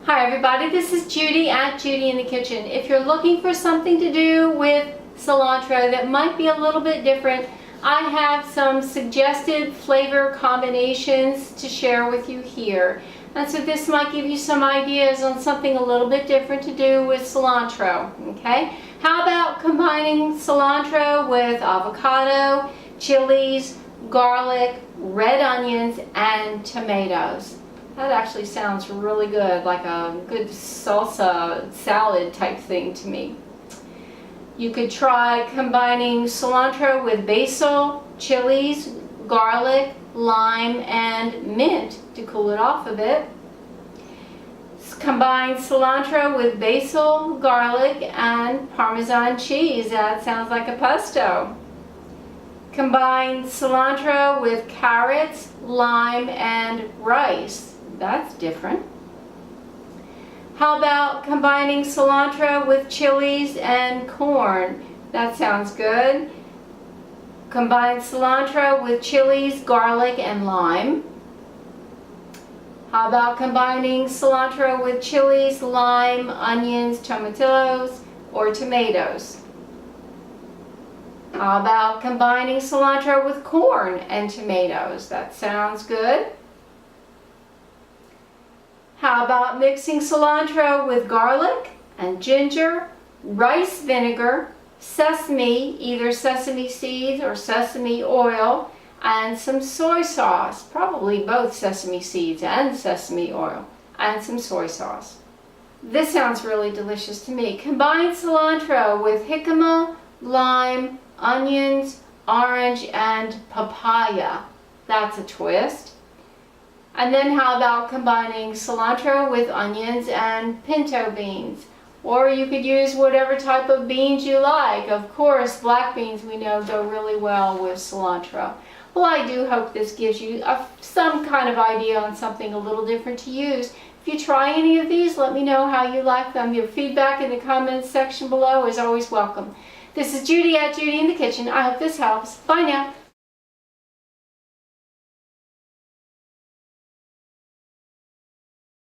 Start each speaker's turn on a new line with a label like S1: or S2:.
S1: Hi everybody, this is Judy at Judy in the Kitchen. If you're looking for something to do with cilantro that might be a little bit different, I have some suggested flavor combinations to share with you here. And so this might give you some ideas on something a little bit different to do with cilantro, okay? How about combining cilantro with avocado, chilies, garlic, red onions, and tomatoes? That actually sounds really good, like a good salsa salad type thing to me. You could try combining cilantro with basil, chilies, garlic, lime, and mint to cool it off a bit. Combine cilantro with basil, garlic, and Parmesan cheese. That sounds like a pesto. Combine cilantro with carrots, lime, and rice. That's different. How about combining cilantro with chilies and corn? That sounds good. Combine cilantro with chilies, garlic, and lime. How about combining cilantro with chilies, lime, onions, tomatillos, or tomatoes? How about combining cilantro with corn and tomatoes? That sounds good. How about mixing cilantro with garlic and ginger, rice vinegar, sesame, either sesame seeds or sesame oil, and some soy sauce, probably both sesame seeds and sesame oil, and some soy sauce. This sounds really delicious to me. Combine cilantro with jicama, lime, onions, orange, and papaya. That's a twist. And then how about combining cilantro with onions and pinto beans? Or you could use whatever type of beans you like. Of course, black beans we know go really well with cilantro. Well, I do hope this gives you some kind of idea on something a little different to use. If you try any of these, let me know how you like them. Your feedback in the comments section below is always welcome. This is Judy at Judy in the Kitchen. I hope this helps. Bye now.